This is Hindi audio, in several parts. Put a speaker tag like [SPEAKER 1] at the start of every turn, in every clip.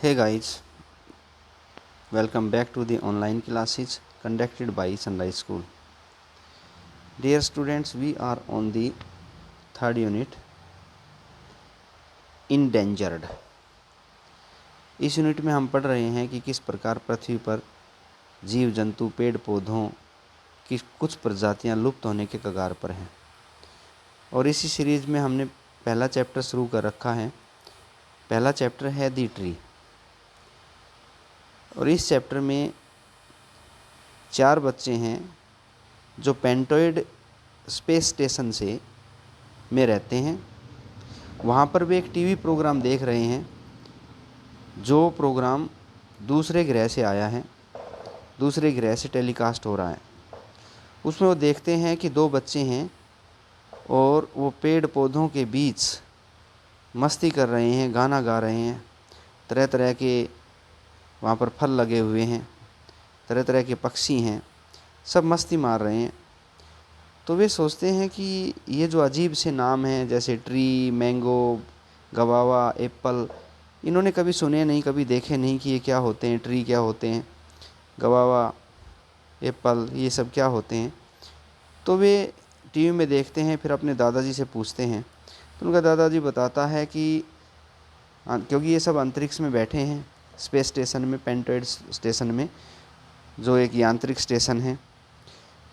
[SPEAKER 1] Hey guys, welcome back to the online classes conducted by Sunrise School. Dear students, we are on the third unit, Endangered. इस यूनिट में हम पढ़ रहे हैं कि किस प्रकार पृथ्वी पर जीव जंतु पेड़ पौधों की कुछ प्रजातियां लुप्त होने के कगार पर हैं। और इसी सीरीज में हमने पहला चैप्टर शुरू कर रखा है। पहला चैप्टर है दी ट्री। और इस चैप्टर में 4 बच्चे हैं जो पेंटोइड स्पेस स्टेशन में रहते हैं। वहाँ पर वे एक टीवी प्रोग्राम देख रहे हैं जो प्रोग्राम दूसरे ग्रह से आया है, दूसरे ग्रह से टेलीकास्ट हो रहा है। उसमें वो देखते हैं कि 2 बच्चे हैं और वो पेड़ पौधों के बीच मस्ती कर रहे हैं, गाना गा रहे हैं। तरह तरह के वहाँ पर फल लगे हुए हैं, तरह तरह के पक्षी हैं, सब मस्ती मार रहे हैं। तो वे सोचते हैं कि ये जो अजीब से नाम हैं जैसे ट्री, मैंगो, गवावा, एप्पल, इन्होंने कभी सुने नहीं, कभी देखे नहीं कि ये क्या होते हैं। ट्री क्या होते हैं, गवावा, एप्पल, ये सब क्या होते हैं। तो वे टीवी में देखते हैं, फिर अपने दादाजी से पूछते हैं। तो उनका दादाजी बताता है कि क्योंकि ये सब अंतरिक्ष में बैठे हैं, स्पेस स्टेशन में, पेंटोइड स्टेशन में, जो एक यांत्रिक स्टेशन है,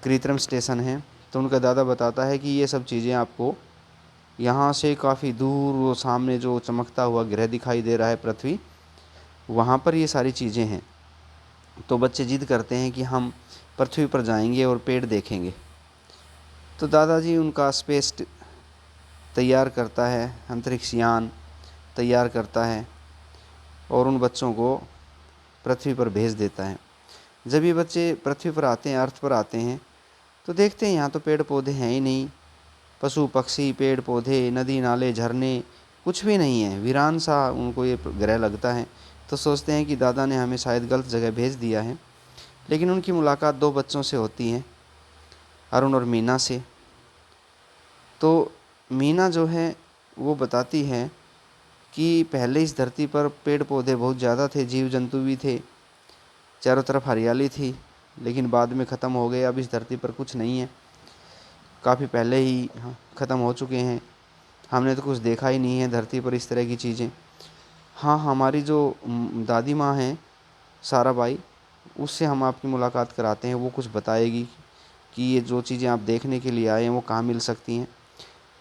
[SPEAKER 1] कृत्रिम स्टेशन है। तो उनका दादा बताता है कि ये सब चीज़ें आपको यहाँ से काफ़ी दूर, वो सामने जो चमकता हुआ ग्रह दिखाई दे रहा है पृथ्वी, वहाँ पर ये सारी चीज़ें हैं। तो बच्चे जिद करते हैं कि हम पृथ्वी पर जाएंगे और पेड़ देखेंगे। तो दादाजी उनका स्पेस तैयार करता है, अंतरिक्ष यान तैयार करता है और उन बच्चों को पृथ्वी पर भेज देता है। जब ये बच्चे पृथ्वी पर आते हैं, अर्थ पर आते हैं, तो देखते हैं यहाँ तो पेड़ पौधे हैं ही नहीं, पशु पक्षी, पेड़ पौधे, नदी नाले, झरने, कुछ भी नहीं है। वीरान सा उनको ये ग्रह लगता है। तो सोचते हैं कि दादा ने हमें शायद गलत जगह भेज दिया है। लेकिन उनकी मुलाकात 2 बच्चों से होती है, अरुण और मीना से। तो मीना जो है वो बताती है कि पहले इस धरती पर पेड़ पौधे बहुत ज़्यादा थे, जीव जंतु भी थे, चारों तरफ हरियाली थी, लेकिन बाद में ख़त्म हो गए। अब इस धरती पर कुछ नहीं है, काफ़ी पहले ही ख़त्म हो चुके हैं। हमने तो कुछ देखा ही नहीं है धरती पर इस तरह की चीज़ें। हाँ, हमारी जो दादी माँ हैं साराबाई, उससे हम आपकी मुलाकात कराते हैं। वो कुछ बताएगी कि ये जो चीज़ें आप देखने के लिए आए हैं वो कहाँ मिल सकती हैं।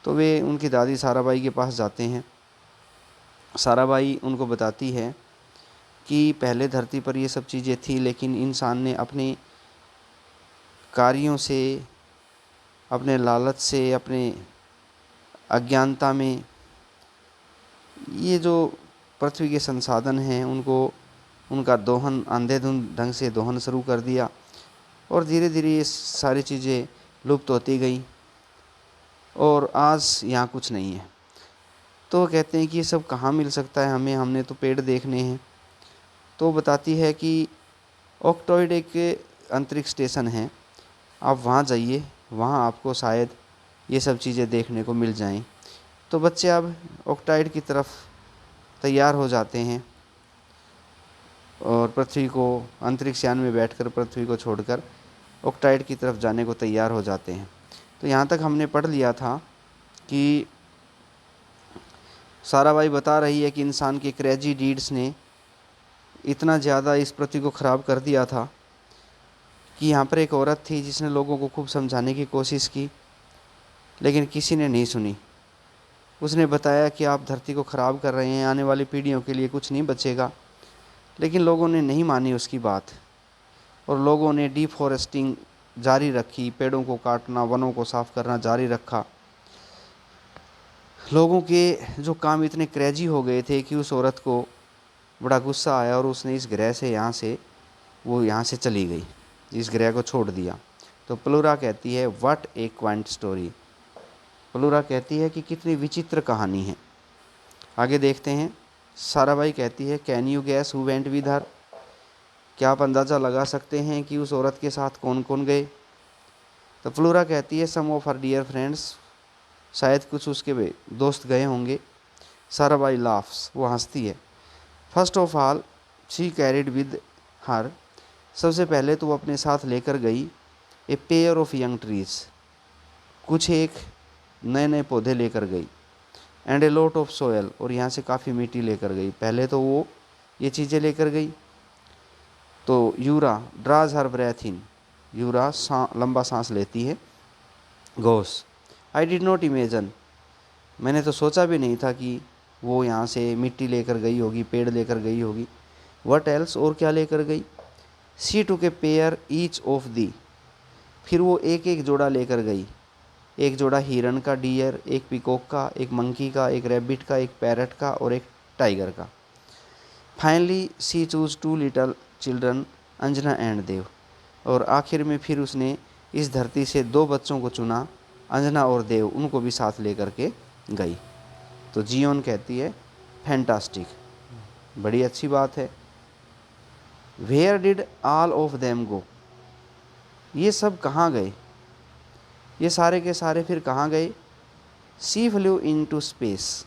[SPEAKER 1] तो वे उनकी दादी साराबाई के पास जाते हैं। साराबाई उनको बताती है कि पहले धरती पर ये सब चीज़ें थी, लेकिन इंसान ने अपने कार्यों से, अपने लालच से, अपने अज्ञानता में ये जो पृथ्वी के संसाधन हैं उनका दोहन, अंधेधुंध ढंग से दोहन शुरू कर दिया और धीरे धीरे ये सारी चीज़ें लुप्त होती गई और आज यहाँ कुछ नहीं है। तो वो कहते हैं कि ये सब कहाँ मिल सकता है हमें, हमने तो पेड़ देखने हैं। तो बताती है कि ऑक्टॉइड एक अंतरिक्ष स्टेशन है, आप वहाँ जाइए, वहाँ आपको शायद ये सब चीज़ें देखने को मिल जाएं। तो बच्चे अब ऑक्टाइड की तरफ तैयार हो जाते हैं और पृथ्वी को, अंतरिक्ष यान में बैठकर पृथ्वी को छोड़कर ऑक्टाइड की तरफ जाने को तैयार हो जाते हैं। तो यहाँ तक हमने पढ़ लिया था कि साराबाई बता रही है कि इंसान के क्रेजी डीड्स ने इतना ज़्यादा इस पृथ्वी को ख़राब कर दिया था कि यहाँ पर एक औरत थी जिसने लोगों को खूब समझाने की कोशिश की, लेकिन किसी ने नहीं सुनी। उसने बताया कि आप धरती को ख़राब कर रहे हैं, आने वाली पीढ़ियों के लिए कुछ नहीं बचेगा। लेकिन लोगों ने नहीं मानी उसकी बात और लोगों ने डिफॉरेस्टिंग जारी रखी, पेड़ों को काटना, वनों को साफ़ करना जारी रखा। लोगों के जो काम इतने क्रेजी हो गए थे कि उस औरत को बड़ा गुस्सा आया और उसने इस ग्रह से यहाँ से चली गई, इस ग्रह को छोड़ दिया। तो प्लूरा कहती है what A quant story. Pleura कहती है कि कितनी विचित्र कहानी है। आगे देखते हैं। साराबाई कहती है can you gas who went with her. क्या आप अंदाज़ा लगा सकते हैं कि उस औरत के साथ कौन कौन गए। तो प्लूरा कहती है सम ऑफ हर डियर फ्रेंड्स, शायद कुछ उसके दोस्त गए होंगे। साराबाई लाफ्स, वो हंसती है। First of all she carried with her, सबसे पहले तो वो अपने साथ लेकर गई a pair of young trees, कुछ एक नए नए पौधे लेकर गई, and a lot of soil, और यहाँ से काफ़ी मिट्टी लेकर गई। पहले तो वो ये चीज़ें लेकर गई। तो यूरा ड्राज हर ब्रेथ इन, यूरा लंबा सांस लेती है। Ghosh I did not imagine, मैंने तो सोचा भी नहीं था कि वो यहाँ से मिट्टी लेकर गई होगी, पेड़ लेकर गई होगी। वट एल्स, और क्या लेकर गई। सी टू के पेयर ईच ऑफ दी, फिर वो एक एक जोड़ा लेकर गई। एक जोड़ा हिरन का, डियर, एक पिकॉक का, एक मंकी का, एक रैबिट का, एक पैरट का और एक टाइगर का। Finally she choose 2 little children, Anjana and Dev, और आखिर में फिर उसने इस धरती से 2 बच्चों को चुना, अंजना और देव, उनको भी साथ लेकर के गई। तो जियोन कहती है फैंटास्टिक, बड़ी अच्छी बात है। Where did all of them go, ये सब कहाँ गए, ये सारे के सारे फिर कहाँ गए। सी फ्लू इन टू स्पेस,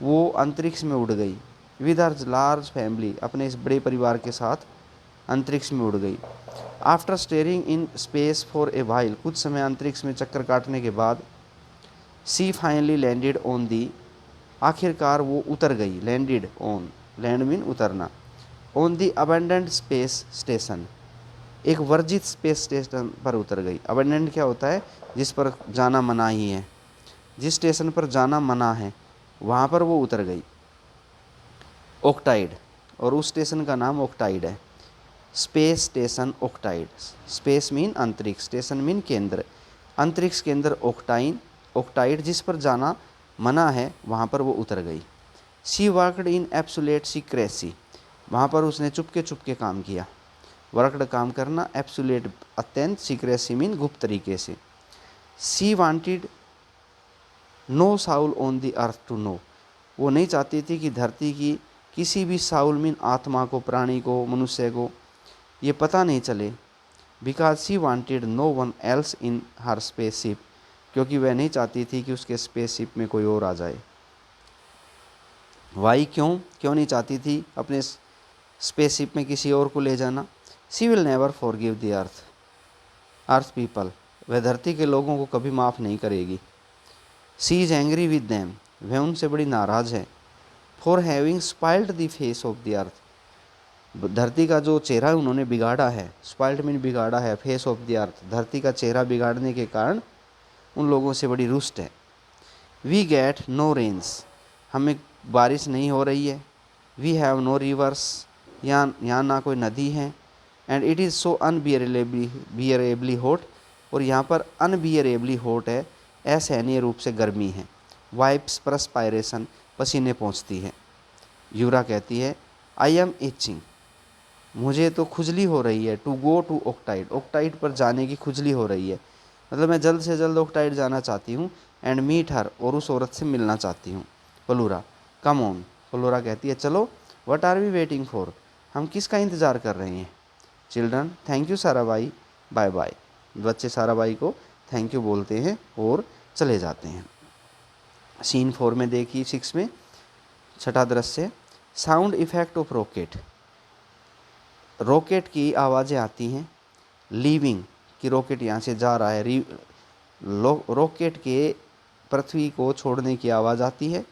[SPEAKER 1] वो अंतरिक्ष में उड़ गई। विद हर लार्ज फैमिली, अपने इस बड़े परिवार के साथ अंतरिक्ष में उड़ गई। After staring in space for a while, कुछ समय अंतरिक्ष में चक्कर काटने के बाद, she finally landed on the, आखिरकार वो उतर गई। लैंडेड ऑन, लैंड मीन उतरना। On the abandoned space station, एक वर्जित स्पेस स्टेशन पर उतर गई। अबेंडेंट क्या होता है, जिस पर जाना मना ही है, जिस स्टेशन पर जाना मना है वहाँ पर वो उतर गई। ओक्टाइड, और उस स्टेशन का नाम ओक्टाइड है। स्पेस स्टेशन ओक्टाइड, स्पेस मीन अंतरिक्ष, स्टेशन मीन केंद्र, अंतरिक्ष केंद्र ओक्टाइन, ओक्टाइड, जिस पर जाना मना है वहाँ पर वो उतर गई। सी वर्कड इन एब्सोल्यूट सीक्रेसी, वहाँ पर उसने चुपके चुपके काम किया। वर्कड काम करना, एब्सोल्यूट अत्यंत, सीक्रेसी मीन गुप्त तरीके से। She wanted no soul on the earth to know, वो नहीं चाहती थी कि धरती की किसी भी साउल मीन आत्मा को, प्राणी को, मनुष्य को ये पता नहीं चले। Because she wanted no one else in her spaceship, क्योंकि वह नहीं चाहती थी कि उसके स्पेसशिप में कोई और आ जाए। वाई, क्यों नहीं चाहती थी अपने स्पेसशिप में किसी और को ले जाना। She will never forgive the earth people, वह धरती के लोगों को कभी माफ़ नहीं करेगी। She is angry with them, वह उनसे बड़ी नाराज़ है। For having spoiled the face of the earth, धरती का जो चेहरा उन्होंने बिगाड़ा है, स्पाइल्ड मीन बिगाड़ा है, फेस ऑफ द अर्थ, धरती का चेहरा बिगाड़ने के कारण उन लोगों से बड़ी रुष्ट है। वी गेट नो रेन्स, हमें बारिश नहीं हो रही है। वी हैव नो रिवर्स, यहाँ ना कोई नदी है। And it is so unbearably hot, और यहाँ पर अनबियरेबली हॉट है, असहनीय रूप से गर्मी है। वाइप्स परस्पायरेशन, पसीने पहुँचती है। यूरा कहती है आई एम इचिंग, मुझे तो खुजली हो रही है। टू गो टू ओक्टाइड, ओक्टाइड पर जाने की खुजली हो रही है, मतलब मैं जल्द से जल्द ओक्टाइड जाना चाहती हूँ। एंड मीट हर, और उस औरत से मिलना चाहती हूँ। प्लूरा कम ऑन, प्लूरा कहती है चलो। What are we waiting for, हम किसका इंतज़ार कर रहे हैं। Children thank you Sarabai, bye bye, बच्चे साराबाई को थैंक यू बोलते हैं और चले जाते हैं। सीन 4 में देखिए, 6 में छठा दृश्य, sound effect of rocket, rocket की आवाज़ें आती हैं। लीविंग, कि रॉकेट यहाँ से जा रहा है, रॉकेट के पृथ्वी को छोड़ने की आवाज़ आती है।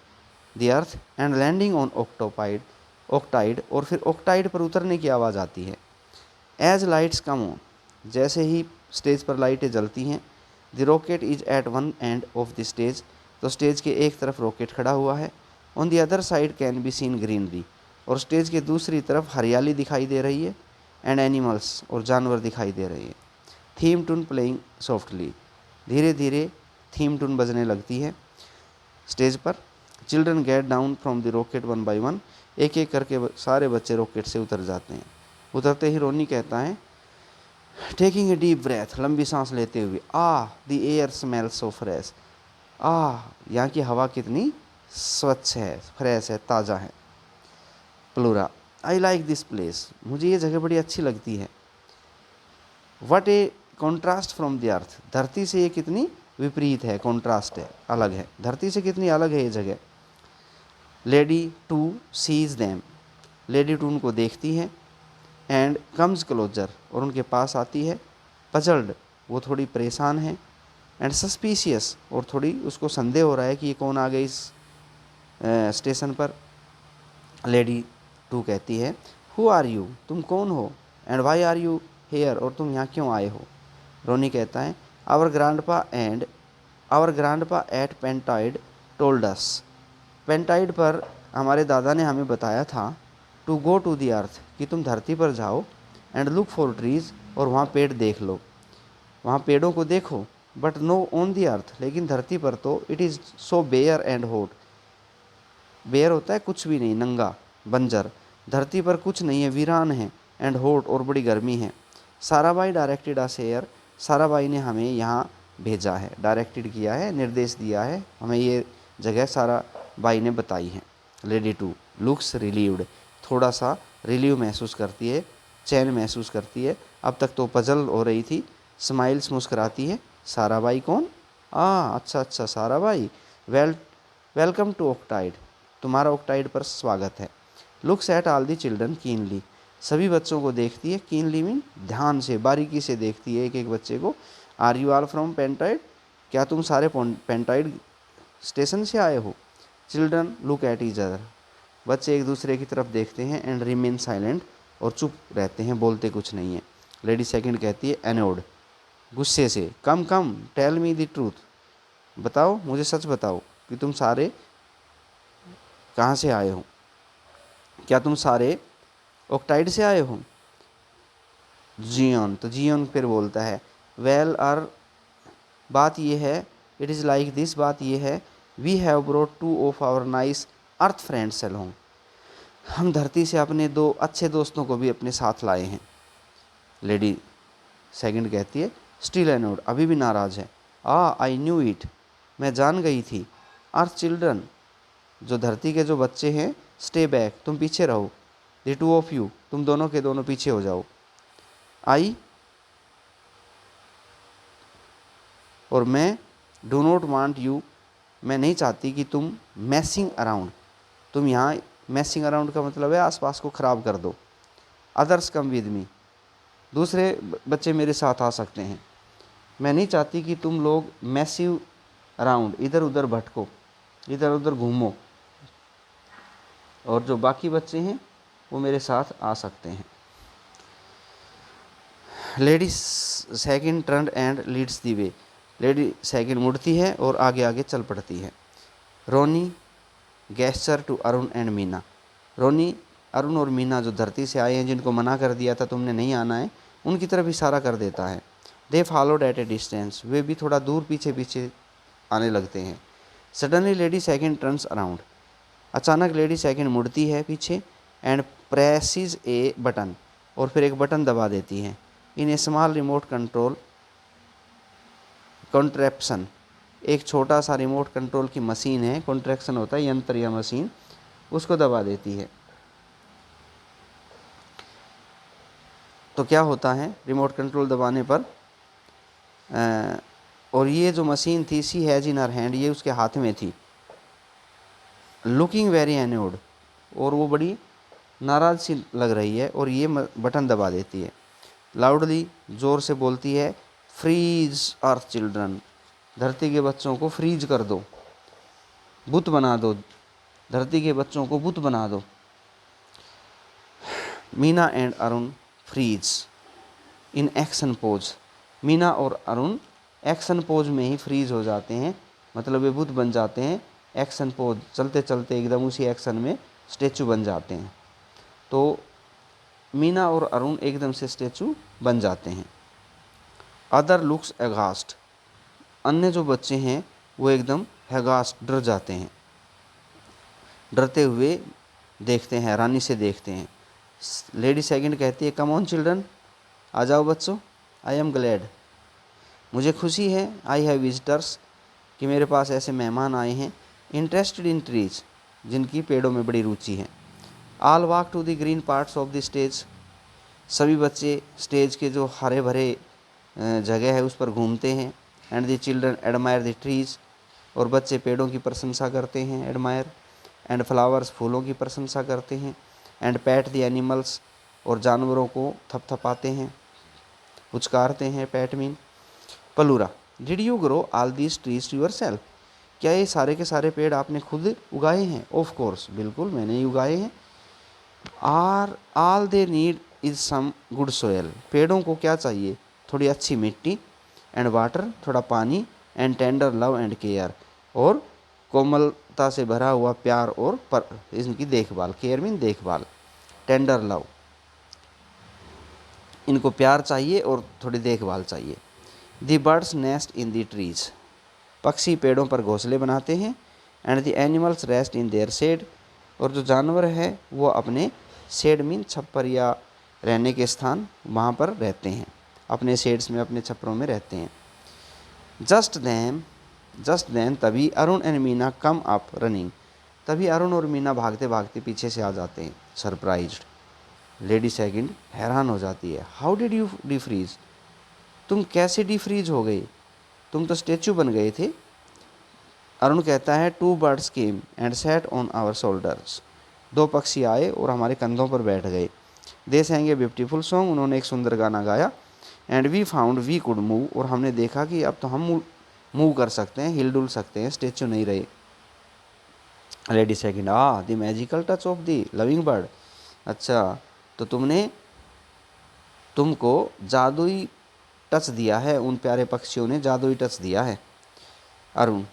[SPEAKER 1] The earth, and landing on Octide, और फिर ओक्टाइड पर उतरने की आवाज़ आती है। एज लाइट्स कम ऑन, जैसे ही स्टेज पर लाइटें जलती हैं। The rocket is at one end of the stage, तो स्टेज के एक तरफ रॉकेट खड़ा हुआ है। On the other side can be seen greenery, और स्टेज के दूसरी तरफ हरियाली दिखाई दे रही है। एंड एनिमल्स, और जानवर दिखाई दे रहे हैं। थीम टून प्लेइंग सॉफ्टली, धीरे धीरे थीम टून बजने लगती है स्टेज पर। Children get down from the rocket one by one, एक एक करके सारे बच्चे रॉकेट से उतर जाते हैं। उतरते ही रोनी कहता है टेकिंग ए डीप ब्रेथ, लंबी सांस लेते हुए, the air smells so fresh, यहाँ की हवा कितनी स्वच्छ है, फ्रेश है, ताज़ा है। Pleura I like this place, मुझे ये जगह बड़ी अच्छी लगती है। What A contrast from the earth, धरती से ये कितनी विपरीत है, कॉन्ट्रास्ट है, अलग है, धरती से कितनी अलग है ये जगह। Lady two sees them, lady two उनको देखती है एंड कम्स क्लोजर, और उनके पास आती है। पजल्ड, वो थोड़ी परेशान है। एंड सस्पिशियस, और थोड़ी उसको संदेह हो रहा है कि ये कौन आ गई इस स्टेशन पर। लेडी टू कहती है हु आर यू, तुम कौन हो, and why are you here, और तुम यहाँ क्यों आए हो। रोनी कहता है our grandpa at Pentide told us, Pentide पर हमारे दादा ने हमें बताया था टू गो टू दी अर्थ, कि तुम धरती पर जाओ, एंड लुक फॉर ट्रीज, और वहाँ पेड़ देख लो, वहाँ पेड़ों को देखो। But no on the earth, लेकिन धरती पर तो it is so bare and hot, bare होता है कुछ भी नहीं, नंगा, बंजर। धरती पर कुछ नहीं है, वीरान है। एंड हॉट, और बड़ी गर्मी है। साराबाई डायरेक्टेड अस हेयर, साराबाई ने हमें यहाँ भेजा है, डायरेक्टेड किया है, निर्देश दिया है, हमें ये जगह साराबाई ने बताई है। लेडी टू लुक्स रिलीव्ड, थोड़ा सा रिलीव महसूस करती है, चैन महसूस करती है। अब तक तो पजल हो रही थी। स्माइल्स, मुस्कुराती है। साराबाई कौन? अच्छा अच्छा, साराबाई। वेलकम टू ऑक्टाइड, तुम्हारा ऑक्टाइड पर स्वागत है। Looks at all the children keenly, सभी बच्चों को देखती है। कीनली मीन ध्यान से, बारीकी से देखती है एक एक बच्चे को। आर यू ऑल फ्रॉम पेंटाइड, क्या तुम सारे पेंटाइड स्टेशन से आए हो। Children look at each other, बच्चे एक दूसरे की तरफ देखते हैं। एंड रिमेन साइलेंट, और चुप रहते हैं, बोलते कुछ नहीं है। लेडी सेकंड कहती है एनोड, गुस्से से, कम कम टेल मी द ट्रूथ, बताओ मुझे सच बताओ कि तुम सारे कहाँ से आए हो, क्या तुम सारे ऑक्टाइड से आए हो। जियोन, तो जियोन फिर बोलता है वेल और बात ये है, इट इज़ लाइक दिस, बात ये है, we have brought two of our nice earth friends along, हम धरती से अपने दो अच्छे दोस्तों को भी अपने साथ लाए हैं। लेडी सेकंड कहती है स्टिल एनोड, अभी भी नाराज़ है। आई न्यू इट, मैं जान गई थी। अर्थ चिल्ड्रन, जो धरती के जो बच्चे हैं, स्टे बैक, तुम पीछे रहो। द टू ऑफ यू, तुम दोनों के दोनों पीछे हो जाओ। आई, और मैं, डू नॉट वांट यू, मैं नहीं चाहती कि तुम मैसिंग अराउंड, तुम यहाँ, मैसिंग अराउंड का मतलब है आसपास को ख़राब कर दो। अदर्स कम विद मी, दूसरे बच्चे मेरे साथ आ सकते हैं। मैं नहीं चाहती कि तुम लोग मैसिव अराउंड, इधर उधर भटको, इधर उधर घूमो, और जो बाकी बच्चे हैं वो मेरे साथ आ सकते हैं। Lady second turn and leads the way, lady second मुड़ती है और आगे आगे चल पड़ती है। Ronnie gesture to Arun and Meena, Ronnie Arun और मीना जो धरती से आए हैं, जिनको मना कर दिया था तुमने नहीं आना है, उनकी तरफ इशारा कर देता है। They followed at a distance, वे भी थोड़ा दूर पीछे पीछे आने लगते हैं। Suddenly lady second turns around, अचानक लेडी सेकंड मुड़ती है पीछे। एंड प्रेसिज ए बटन, और फिर एक बटन दबा देती है। इन ए स्मॉल रिमोट कंट्रोल कॉन्ट्रैप्शन, एक छोटा सा रिमोट कंट्रोल की मशीन है, कॉन्ट्रैक्शन होता है यंत्र या मशीन, उसको दबा देती है। तो क्या होता है रिमोट कंट्रोल दबाने पर, और ये जो मशीन थी, सी हैज़ इन हर हैंड, ये उसके हाथ में थी। लुकिंग वेरी एन्योड, और वो बड़ी नाराज़ सी लग रही है, और ये बटन दबा देती है। लाउडली, ज़ोर से बोलती है, फ्रीज अर्थ चिल्ड्रन, धरती के बच्चों को फ्रीज कर दो, बुत बना दो, धरती के बच्चों को बुत बना दो। Meena and Arun freeze in action pose, Meena और अरुण एक्शन पोज में ही फ्रीज हो जाते हैं, मतलब वे बुत बन जाते हैं। एक्शन पोज, चलते चलते एकदम उसी एक्शन में स्टेचू बन जाते हैं। तो मीना और अरुण एकदम से स्टेचू बन जाते हैं। अदर लुक्स एगास्ट, अन्य जो बच्चे हैं वो एकदम हैगास्ट, डर जाते हैं, डरते हुए देखते हैं, हैरानी से देखते हैं। लेडी सेकंड कहती है कम ऑन चिल्ड्रन, आ जाओ बच्चों। आई एम ग्लैड, मुझे खुशी है। आई हैव विजिटर्स, कि मेरे पास ऐसे मेहमान आए हैं। इंटरेस्टेड इन ट्रीज, जिनकी पेड़ों में बड़ी रुचि है। All walk to the green parts of the stage, सभी बच्चे स्टेज के जो हरे भरे जगह है उस पर घूमते हैं। And the children admire the trees, और बच्चे पेड़ों की प्रशंसा करते हैं, एडमायर। एंड फ्लावर्स, फूलों की प्रशंसा करते हैं। एंड पैट द एनिमल्स, और जानवरों को थपथपाते हैं, उचकारते हैं, पैट मीन। Plura, did you grow all these trees yourself, क्या ये सारे के सारे पेड़ आपने खुद उगाए हैं? ऑफ कोर्स, बिल्कुल मैंने ही उगाए हैं। Are all they need is some good soil, पेड़ों को क्या चाहिए? थोड़ी अच्छी मिट्टी, एंड वाटर, थोड़ा पानी, and tender love and care, और कोमलता से भरा हुआ प्यार और इनकी देखभाल। केयर मीन देखभाल, टेंडर लव, इनको प्यार चाहिए और थोड़ी देखभाल चाहिए। The birds nest in the trees, पक्षी पेड़ों पर घोंसले बनाते हैं। And the animals rest in their shade, और जो जानवर है वो अपने शेड मीन छप्पर या रहने के स्थान, वहाँ पर रहते हैं, अपने शेड्स में, अपने छप्परों में रहते हैं। जस्ट देन, तभी Arun and Meena come up running, तभी अरुण और मीना भागते भागते पीछे से आ जाते हैं। सरप्राइज्ड, लेडी सेकंड हैरान हो जाती है। हाउ डिड यू डिफ्रीज, तुम कैसे डिफ्रीज हो गए, तुम तो स्टेचू बन गए थे। अरुण कहता है, two birds came and sat on our shoulders, दो पक्षी आए और हमारे कंधों पर बैठ गए। They sang a beautiful song, उन्होंने एक सुंदर गाना गाया। And we found we could move, और हमने देखा कि अब तो हम मूव कर सकते हैं, हिल डुल सकते हैं, स्टेचू नहीं रहे। Lady second, the magical touch of the loving bird, अच्छा तो तुमको जादुई टच दिया है, उन प्यारे पक्षियों ने जादुई टच दिया है। Arun,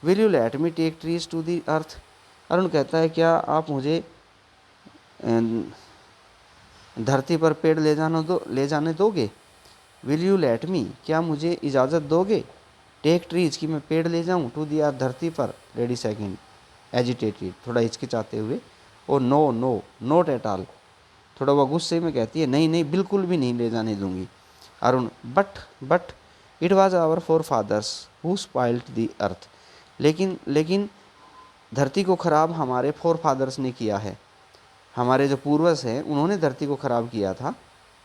[SPEAKER 1] will you let me take trees to the earth, Arun कहता है, क्या आप मुझे धरती पर पेड़ ले जाने दोगे। विल यू लेट मी, क्या मुझे इजाज़त दोगे, टेक ट्रीज, कि मैं पेड़ ले जाऊँ, टू दी अर्थ, धरती पर। लेडी सेकंड एजिटेटेड, थोड़ा हिचकिचाते हुए, oh no no not at all, थोड़ा वह गुस्से में कहती है, नहीं नहीं बिल्कुल भी नहीं ले जाने दूंगी। Arun, but it was our forefathers who spoiled the earth, लेकिन धरती को खराब हमारे फोर फादर्स ने किया है, हमारे जो पूर्वज हैं उन्होंने धरती को खराब किया था।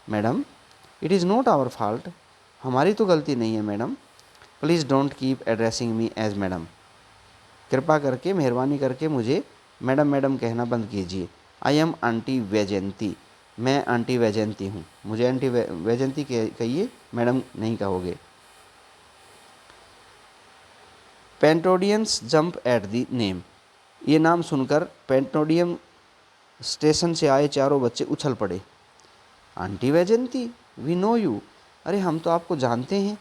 [SPEAKER 1] Madam, it is not our fault, हमारी तो गलती नहीं है madam. Please don't keep addressing me as madam, कृपा करके, मेहरबानी करके मुझे मैडम मैडम कहना बंद कीजिए। आई एम आंटी वैजयंती, मैं आंटी वैजयंती हूँ, मुझे आंटी वैजयंती कहिए, मैडम नहीं कहोगे। पेंटोडियंस जंप एट द नेम, ये नाम सुनकर पेंटोडियम स्टेशन से आए चारों बच्चे उछल पड़े। Aunty Vaijayanti, we know you, अरे हम तो आपको जानते हैं।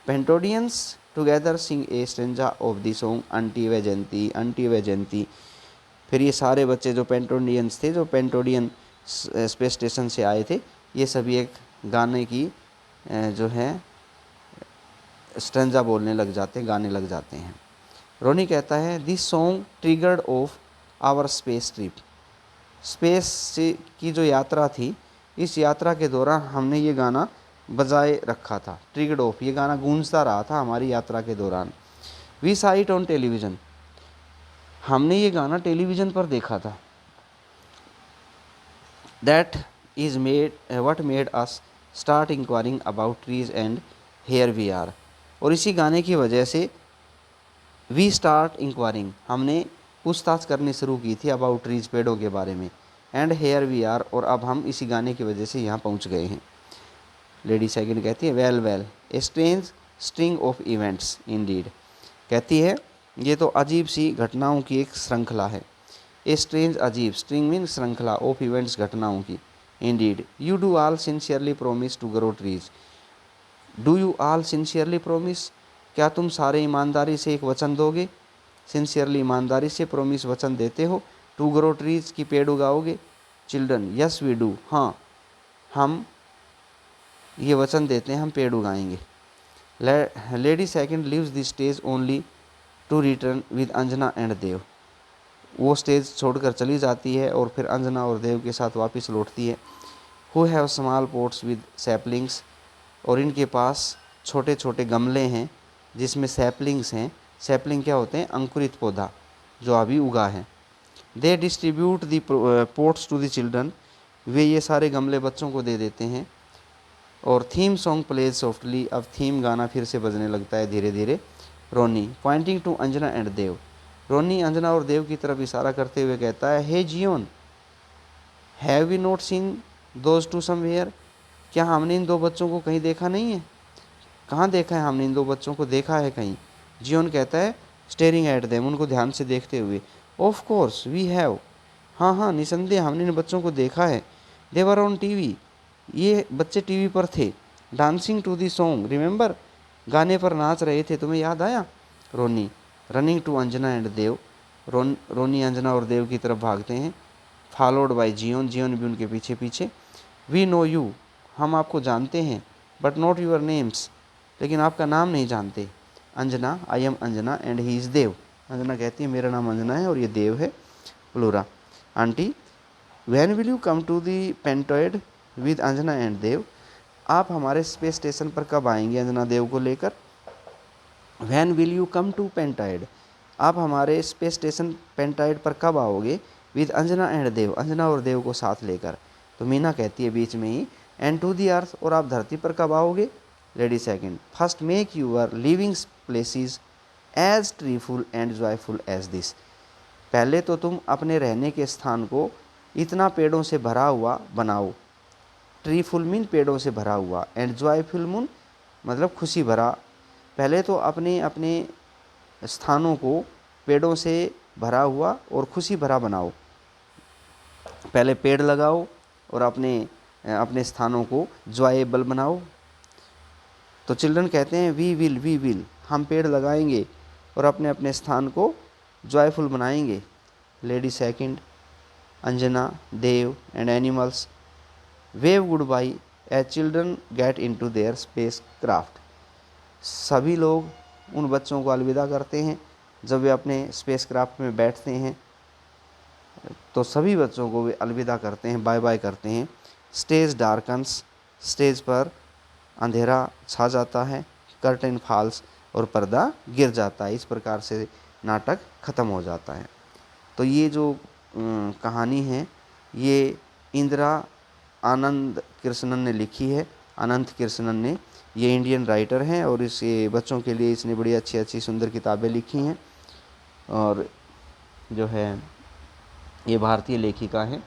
[SPEAKER 1] Pentodians together sing a stanza of the song aunty Vaijayanti, aunty Vaijayanti. फिर ये सारे बच्चे जो पेंटोडियंस थे, जो पेंटोडियन स्पेस स्टेशन से आए थे, ये सभी एक गाने की जो है स्ट्रेंजा बोलने लग जाते हैं, गाने लग जाते हैं। रोनी कहता है, this song triggered off our space trip, space से की जो यात्रा थी, इस यात्रा के दौरान हमने ये गाना बजाए रखा था। ट्रिगर्ड ऑफ, ये गाना गूंजता रहा था हमारी यात्रा के दौरान। We saw it on television, हमने ये गाना टेलीविज़न पर देखा था। That is what made us start inquiring about trees and here we are, और इसी गाने की वजह से वी स्टार्ट इंक्वायरिंग, हमने पूछताछ करनी शुरू की थी अबाउट ट्रीज, पेड़ों के बारे में। एंड हेयर वी आर, और अब हम इसी गाने की वजह से यहाँ पहुँच गए हैं। लेडी सेकंड कहती है, well a strange string of events Indeed, कहती है ये तो अजीब सी घटनाओं की एक श्रृंखला है। ए स्ट्रेंज, अजीब, स्ट्रिंग मीन श्रृंखला, ऑफ इवेंट्स, घटनाओं की। Indeed, you do all sincerely promise to grow trees, do you all sincerely promise, क्या तुम सारे ईमानदारी से एक वचन दोगे। सिंसियरली, ईमानदारी से, प्रोमिस, वचन देते हो। टू ग्रो ट्रीज, की पेड़ उगाओगे। चिल्ड्रन, यस वी डू, हाँ हम ये वचन देते हैं, हम पेड़ उगाएंगे। Lady second leaves the stage only to return with Anjana and Dev, वो स्टेज छोड़कर चली जाती है और फिर अंजना और देव के साथ वापस लौटती है। Who have small pots with saplings, और इनके पास छोटे छोटे गमले हैं जिसमें सैपलिंग्स हैं। सैपलिंग क्या होते हैं, अंकुरित पौधा जो अभी उगा है। They distribute the pots to the children, वे ये सारे गमले बच्चों को दे देते हैं। और थीम सॉन्ग प्लेज सॉफ्टली, अब थीम गाना फिर से बजने लगता है धीरे धीरे। Ronnie pointing to Anjana and Dev, Ronnie Anjana और देव की तरफ इशारा करते हुए कहता है, hey Zion, have we not seen those two somewhere, क्या हमने इन दो बच्चों को कहीं देखा नहीं है? कहाँ देखा है हमने इन दो बच्चों को, देखा है कहीं? जियोन कहता है स्टेरिंग एट देम, उनको ध्यान से देखते हुए। ऑफ कोर्स वी हैव, हाँ हाँ निसंदेह हमने इन बच्चों को देखा है। दे वर ऑन टीवी, ये बच्चे टीवी पर थे। Dancing to the song remember, गाने पर नाच रहे थे, तुम्हें याद आया? Ronnie running to Anjana and Dev, Ronnie Anjana और देव की तरफ भागते हैं। फॉलोड बाय जियोन, जियोन भी उनके पीछे पीछे। वी नो यू, हम आपको जानते हैं। बट नॉट यूर नेम्स, लेकिन आपका नाम नहीं जानते। Anjana I am Anjana and he is Dev, Anjana कहती है मेरा नाम अंजना है और ये देव है। Plura aunty when will you come to the Pentoid with Anjana and Dev, आप हमारे स्पेस स्टेशन पर कब आएंगे अंजना देव को लेकर? When will you come to Pentide, आप हमारे स्पेस स्टेशन पेंटाइड पर कब आओगे? विद अंजना एंड देव, अंजना और देव को साथ लेकर। तो मीना कहती है बीच में ही एंड टू दी अर्थ, और आप धरती पर कब आओगे? Lady second first make your living places as treeful and joyful as this, पहले तो तुम अपने रहने के स्थान को इतना पेड़ों से भरा हुआ बनाओ। ट्रीफुल मीन पेड़ों से भरा हुआ, एंड जॉयफुल मून मतलब खुशी भरा। पहले तो अपने अपने स्थानों को पेड़ों से भरा हुआ और खुशी भरा बनाओ। पहले पेड़ लगाओ और अपने अपने स्थानों को जॉयबल बनाओ। तो चिल्ड्रन कहते हैं वी विल, हम पेड़ लगाएंगे और अपने अपने स्थान को जॉयफुल बनाएंगे। Lady second Anjana Dev and animals wave goodbye as children get into their spacecraft, सभी लोग उन बच्चों को अलविदा करते हैं जब वे अपने स्पेस क्राफ्ट में बैठते हैं। तो सभी बच्चों को वे अलविदा करते हैं, बाय बाय करते हैं। स्टेज डार्कन्स, स्टेज पर अंधेरा छा जाता है। कर्टेन फॉल्स, और पर्दा गिर जाता है। इस प्रकार से नाटक ख़त्म हो जाता है। तो ये जो कहानी है ये इंदिरा आनंद कृष्णन ने लिखी है। अनंत कृष्णन ने, ये इंडियन राइटर हैं और इसे बच्चों के लिए इसने बड़ी अच्छी अच्छी सुंदर किताबें लिखी हैं। और जो है ये भारतीय लेखिका हैं।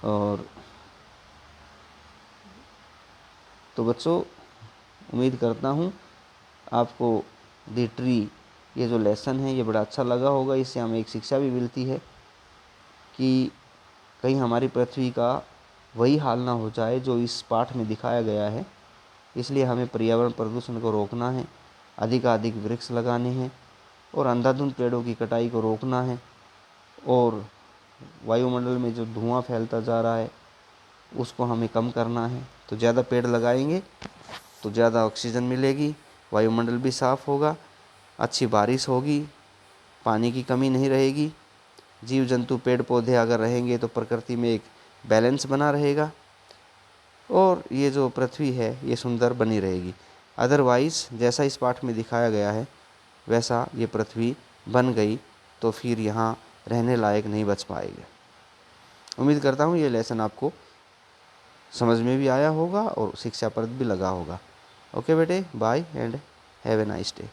[SPEAKER 1] और तो बच्चों उम्मीद करता हूँ आपको द ट्री ये जो लेसन है ये बड़ा अच्छा लगा होगा। इससे हमें एक शिक्षा भी मिलती है कि कहीं हमारी पृथ्वी का वही हाल ना हो जाए जो इस पाठ में दिखाया गया है। इसलिए हमें पर्यावरण प्रदूषण को रोकना है, अधिकाधिक वृक्ष लगाने हैं और अंधाधुंध पेड़ों की कटाई को रोकना है। और वायुमंडल में जो धुआं फैलता जा रहा है उसको हमें कम करना है। तो ज़्यादा पेड़ लगाएंगे तो ज़्यादा ऑक्सीजन मिलेगी, वायुमंडल भी साफ़ होगा, अच्छी बारिश होगी, पानी की कमी नहीं रहेगी। जीव जंतु पेड़ पौधे अगर रहेंगे तो प्रकृति में एक बैलेंस बना रहेगा और ये जो पृथ्वी है ये सुंदर बनी रहेगी। अदरवाइज़ जैसा इस पाठ में दिखाया गया है वैसा ये पृथ्वी बन गई तो फिर यहाँ रहने लायक नहीं बच पाएगा। उम्मीद करता हूँ ये लेसन आपको समझ में भी आया होगा और शिक्षाप्रद भी लगा होगा। ओके बेटे, bye and have a nice day.